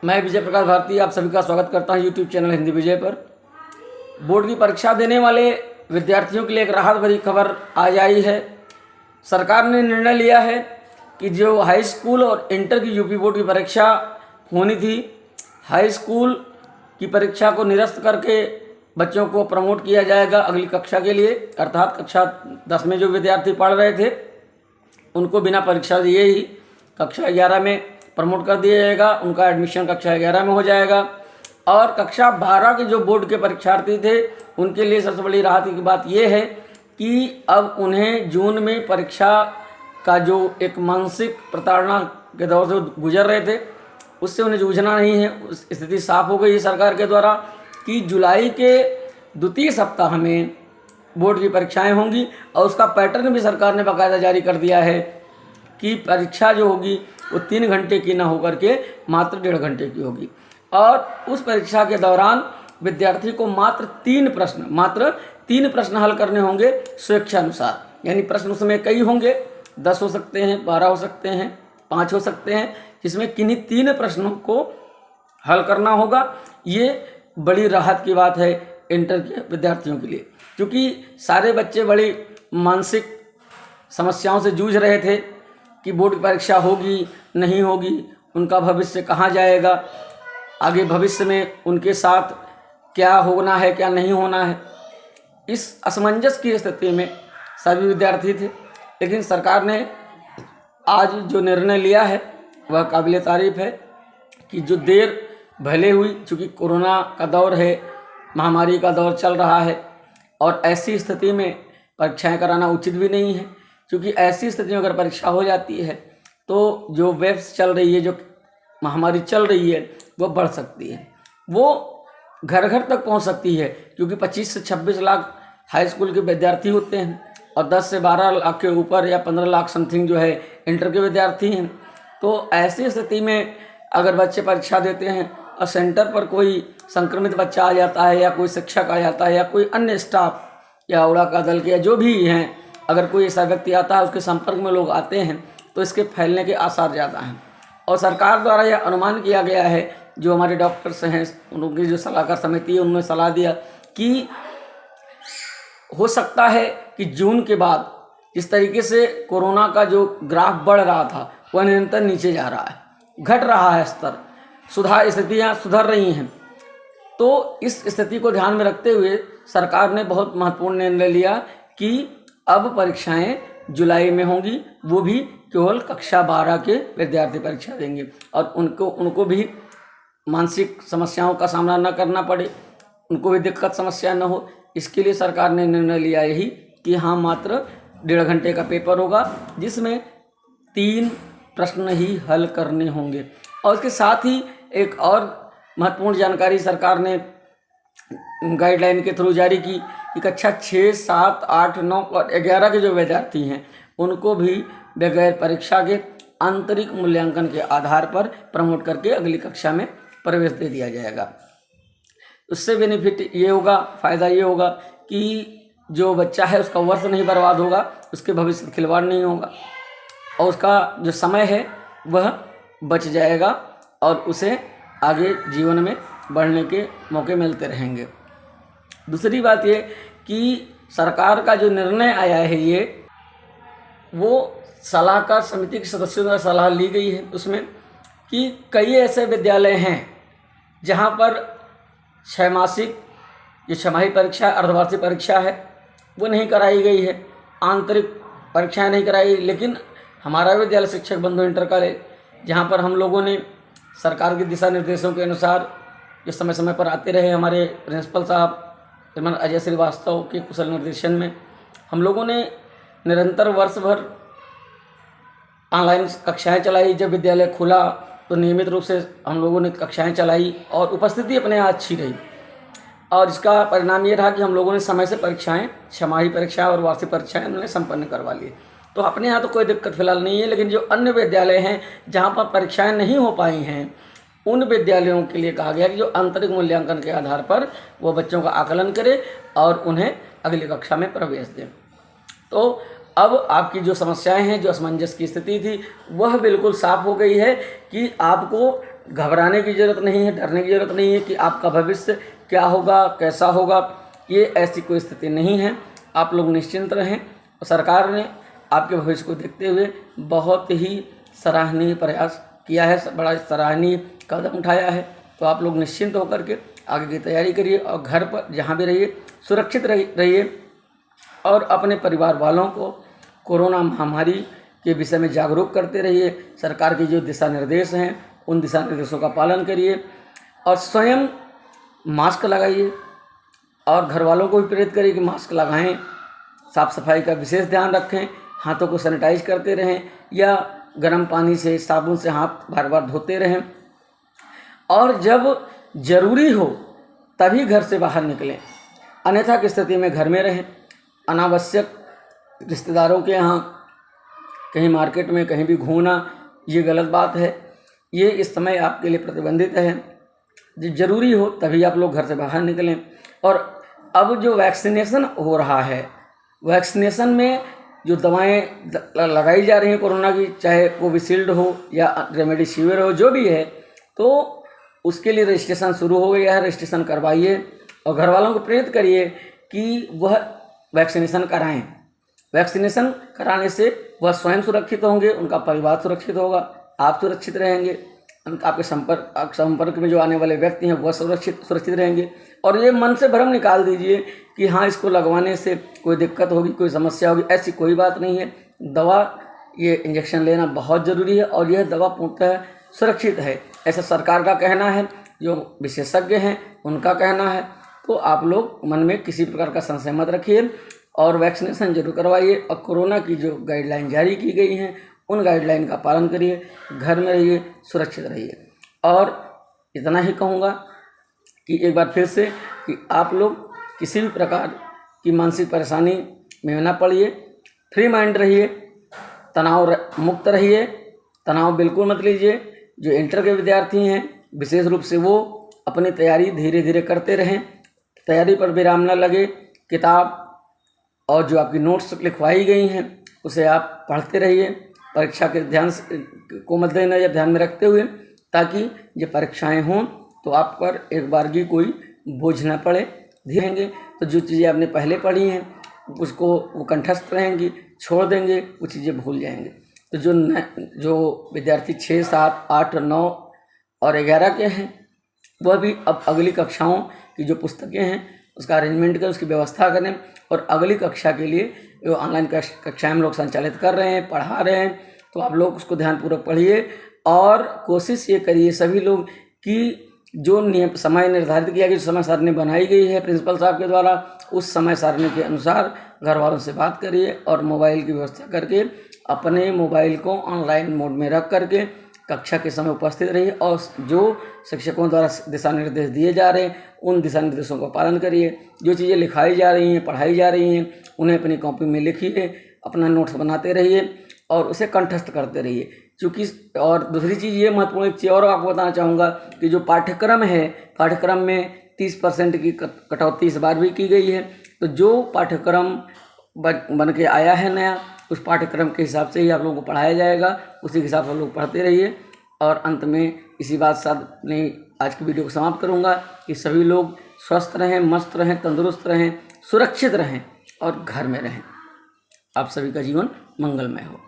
मैं विजय प्रकाश भारती आप सभी का स्वागत करता हूं यूट्यूब चैनल हिंदी विजय पर। बोर्ड की परीक्षा देने वाले विद्यार्थियों के लिए एक राहत भरी खबर आज आई है। सरकार ने निर्णय लिया है कि जो हाई स्कूल और इंटर की यूपी बोर्ड की परीक्षा होनी थी, हाई स्कूल की परीक्षा को निरस्त करके बच्चों को प्रमोट किया जाएगा अगली कक्षा के लिए, अर्थात कक्षा 10 में जो विद्यार्थी पढ़ रहे थे उनको बिना परीक्षा दिए ही कक्षा 11 में प्रमोट कर दिया जाएगा। उनका एडमिशन कक्षा 11 में हो जाएगा। और कक्षा 12 के जो बोर्ड के परीक्षार्थी थे उनके लिए सबसे बड़ी राहत की बात यह है कि अब उन्हें जून में परीक्षा का जो एक मानसिक प्रताड़ना के दौर से गुजर रहे थे उससे उन्हें जूझना नहीं है। उस स्थिति साफ हो गई है सरकार के द्वारा कि जुलाई के द्वितीय सप्ताह में बोर्ड की परीक्षाएं होंगी और उसका पैटर्न भी सरकार ने बाकायदा जारी कर दिया है कि परीक्षा जो होगी वो 3 घंटे की ना होकर के मात्र 1.5 घंटे की होगी। और उस परीक्षा के दौरान विद्यार्थी को मात्र 3 प्रश्न हल करने होंगे स्वेच्छानुसार। यानी प्रश्न उसमें कई होंगे, 10 हो सकते हैं, 12 हो सकते हैं, 5 हो सकते हैं, जिसमें किन्हीं 3 प्रश्नों को हल करना होगा। ये बड़ी राहत की बात है इंटर के विद्यार्थियों के लिए, क्योंकि सारे बच्चे बड़ी मानसिक समस्याओं से जूझ रहे थे कि बोर्ड की परीक्षा होगी नहीं होगी, उनका भविष्य कहाँ जाएगा, आगे भविष्य में उनके साथ क्या होना है क्या नहीं होना है। इस असमंजस की स्थिति में सभी विद्यार्थी थे, लेकिन सरकार ने आज जो निर्णय लिया है वह काबिल तारीफ है कि जो देर भले हुई, चूँकि कोरोना का दौर है, महामारी का दौर चल रहा है और ऐसी स्थिति में परीक्षाएं कराना उचित भी नहीं है, क्योंकि ऐसी स्थिति में अगर परीक्षा हो जाती है तो जो वेव्स चल रही है, जो महामारी चल रही है वो बढ़ सकती है, वो घर घर तक पहुंच सकती है, क्योंकि 25 से 26 लाख हाई स्कूल के विद्यार्थी होते हैं और 10 से 12 लाख के ऊपर या 15 लाख समथिंग जो है इंटर के विद्यार्थी हैं। तो ऐसी स्थिति में अगर बच्चे परीक्षा देते हैं और सेंटर पर कोई संक्रमित बच्चा आ जाता है या कोई शिक्षक आ जाता है या कोई अन्य स्टाफ या उड़ा का दल के या जो भी हैं, अगर कोई ऐसा व्यक्ति आता है उसके संपर्क में लोग आते हैं तो इसके फैलने के आसार ज़्यादा हैं। और सरकार द्वारा यह अनुमान किया गया है, जो हमारे डॉक्टर्स हैं उनकी जो सलाहकार समिति है उन्होंने सलाह दिया कि हो सकता है कि जून के बाद जिस तरीके से कोरोना का जो ग्राफ बढ़ रहा था वह निरंतर नीचे जा रहा है, घट रहा है स्तर, स्थितियाँ सुधर रही हैं। तो इस स्थिति को ध्यान में रखते हुए सरकार ने बहुत महत्वपूर्ण निर्णय लिया कि अब परीक्षाएं जुलाई में होंगी, वो भी केवल कक्षा 12 के विद्यार्थी परीक्षा देंगे और उनको भी मानसिक समस्याओं का सामना न करना पड़े, उनको भी दिक्कत समस्या न हो। इसके लिए सरकार ने निर्णय लिया यही कि हाँ, मात्र 1.5 घंटे का पेपर होगा जिसमें 3 प्रश्न ही हल करने होंगे। और उसके साथ ही एक और महत्वपूर्ण जानकारी सरकार ने गाइडलाइन के थ्रू जारी की कि कक्षा 6, 7, 8, 9 और 11 के जो विद्यार्थी हैं उनको भी बगैर परीक्षा के आंतरिक मूल्यांकन के आधार पर प्रमोट करके अगली कक्षा में प्रवेश दे दिया जाएगा। उससे बेनिफिट ये होगा, फ़ायदा ये होगा कि जो बच्चा है उसका वर्ष नहीं बर्बाद होगा, उसके भविष्य में खिलवाड़ नहीं होगा और उसका जो समय है वह बच जाएगा और उसे आगे जीवन में बढ़ने के मौके मिलते रहेंगे। दूसरी बात ये कि सरकार का जो निर्णय आया है ये वो सलाहकार समिति के सदस्यों द्वारा सलाह ली गई है उसमें कि कई ऐसे विद्यालय हैं जहाँ पर 6 मासिक जो छमाही परीक्षा अर्धवार्षिक परीक्षा है वो नहीं कराई गई है, आंतरिक परीक्षाएं नहीं कराई। लेकिन हमारा विद्यालय शिक्षक बंधु इंटर कॉलेज, जहाँ पर हम लोगों ने सरकार के दिशा निर्देशों के अनुसार जो समय समय पर आते रहे, हमारे प्रिंसिपल साहब श्रीमान अजय श्रीवास्तव के कुशल निर्देशन में हम लोगों ने निरंतर वर्ष भर ऑनलाइन कक्षाएं चलाई। जब विद्यालय खुला तो नियमित रूप से हम लोगों ने कक्षाएं चलाई और उपस्थिति अपने यहाँ अच्छी रही और इसका परिणाम ये रहा कि हम लोगों ने समय से परीक्षाएं, छमाही परीक्षा और वार्षिक परीक्षाएं हमने संपन्न करवा ली। तो अपने यहाँ तो कोई दिक्कत फिलहाल नहीं है, लेकिन जो अन्य विद्यालय हैं जहाँ पर परीक्षाएं नहीं हो पाई हैं उन विद्यालयों के लिए कहा गया कि जो आंतरिक मूल्यांकन के आधार पर वो बच्चों का आकलन करे और उन्हें अगली कक्षा में प्रवेश दें। तो अब आपकी जो समस्याएं हैं, जो असमंजस की स्थिति थी, वह बिल्कुल साफ हो गई है कि आपको घबराने की ज़रूरत नहीं है, डरने की ज़रूरत नहीं है कि आपका भविष्य क्या होगा, कैसा होगा। ये ऐसी कोई स्थिति नहीं है। आप लोग निश्चिंत रहें। सरकार ने आपके भविष्य को देखते हुए बहुत ही सराहनीय प्रयास किया है, बड़ा सराहनीय कदम उठाया है। तो आप लोग निश्चिंत होकर के आगे की तैयारी करिए और घर पर जहाँ भी रहिए सुरक्षित रहिए और अपने परिवार वालों को कोरोना महामारी के विषय में जागरूक करते रहिए। सरकार के जो दिशा निर्देश हैं उन दिशा निर्देशों का पालन करिए और स्वयं मास्क लगाइए और घर वालों को भी प्रेरित करिए कि मास्क लगाएं। साफ़ सफाई का विशेष ध्यान रखें, हाथों को सैनिटाइज करते रहें या गर्म पानी से साबुन से हाथ बार बार धोते रहें और जब ज़रूरी हो तभी घर से बाहर निकलें, अन्यथा की स्थिति में घर में रहें। अनावश्यक रिश्तेदारों के यहाँ कहीं मार्केट में कहीं भी घूमना ये गलत बात है। ये इस समय आपके लिए प्रतिबंधित है। जब ज़रूरी हो तभी आप लोग घर से बाहर निकलें। और अब जो वैक्सीनेशन हो रहा है, वैक्सीनेशन में जो दवाएं लगाई जा रही हैं कोरोना की, चाहे कोविशील्ड हो या रेमडेसिविर हो, जो भी है, तो उसके लिए रजिस्ट्रेशन शुरू हो गया है। रजिस्ट्रेशन करवाइए और घर वालों को प्रेरित करिए कि वह वैक्सीनेशन कराएं। वैक्सीनेशन कराने से वह स्वयं सुरक्षित होंगे, उनका परिवार सुरक्षित होगा, आप सुरक्षित रहेंगे, आपके संपर्क में जो आने वाले व्यक्ति हैं वह सुरक्षित रहेंगे। और ये मन से भ्रम निकाल दीजिए कि हाँ इसको लगवाने से कोई दिक्कत होगी, कोई समस्या होगी। ऐसी कोई बात नहीं है। दवा, ये इंजेक्शन लेना बहुत ज़रूरी है और यह दवा पूर्णतः सुरक्षित है, ऐसा सरकार का कहना है, जो विशेषज्ञ हैं उनका कहना है। तो आप लोग मन में किसी प्रकार का संशय मत रखिए और वैक्सीनेशन जरूर करवाइए और कोरोना की जो गाइडलाइन जारी की गई हैं उन गाइडलाइन का पालन करिए, घर में रहिए, सुरक्षित रहिए। और इतना ही कहूँगा कि एक बार फिर से कि आप लोग किसी भी प्रकार की मानसिक परेशानी में ना पड़िए, फ्री माइंड रहिए, तनाव मुक्त रहिए, तनाव बिल्कुल मत लीजिए। जो इंटर के विद्यार्थी हैं विशेष रूप से वो अपनी तैयारी धीरे धीरे करते रहें, तैयारी पर विराम न लगे। किताब और जो आपकी नोट्स लिखवाई गई हैं उसे आप पढ़ते रहिए, परीक्षा के को मद्देनजर ध्यान में रखते हुए, ताकि जब परीक्षाएं हों तो आप पर एक बार भी कोई बोझ न पड़े। धीरेंगे तो जो चीज़ें आपने पहले पढ़ी हैं उसको वो कंठस्थ रहेंगी, छोड़ देंगे, वो चीज़ें भूल जाएंगे। तो जो विद्यार्थी 6, 7, 8, 9 और 11 के हैं वह भी अब अगली कक्षाओं की जो पुस्तकें हैं उसका अरेंजमेंट करें, उसकी व्यवस्था करें और अगली कक्षा के लिए जो ऑनलाइन कक्षाएं हम लोग संचालित कर रहे हैं, पढ़ा रहे हैं, तो आप लोग उसको ध्यानपूर्वक पढ़िए और कोशिश ये करिए सभी लोग कि जो समय निर्धारित किया गया, जो समय सारणी बनाई गई है प्रिंसिपल साहब के द्वारा, उस समय सारणी के अनुसार घर वालों से बात करिए और मोबाइल की व्यवस्था करके अपने मोबाइल को ऑनलाइन मोड में रख करके कक्षा के समय उपस्थित रहिए और जो शिक्षकों द्वारा दिशा निर्देश दिए जा रहे हैं उन दिशा निर्देशों का पालन करिए। जो चीज़ें लिखाई जा रही हैं, पढ़ाई जा रही हैं, उन्हें अपनी कॉपी में लिखिए, अपना नोट्स बनाते रहिए और उसे कंठस्थ करते रहिए। क्योंकि और दूसरी चीज़ ये महत्वपूर्ण एक चीज़ और आपको बताना चाहूँगा कि जो पाठ्यक्रम है, पाठ्यक्रम में 30% की कटौती इस बार भी की गई है। तो जो पाठ्यक्रम बन के आया है नया, उस पाठ्यक्रम के हिसाब से ही आप लोगों को पढ़ाया जाएगा, उसी के हिसाब से आप लोग पढ़ते रहिए। और अंत में इसी बात साथ अपनी आज की वीडियो को समाप्त करूंगा कि सभी लोग स्वस्थ रहें, मस्त रहें, तंदुरुस्त रहें, सुरक्षित रहें और घर में रहें। आप सभी का जीवन मंगलमय हो।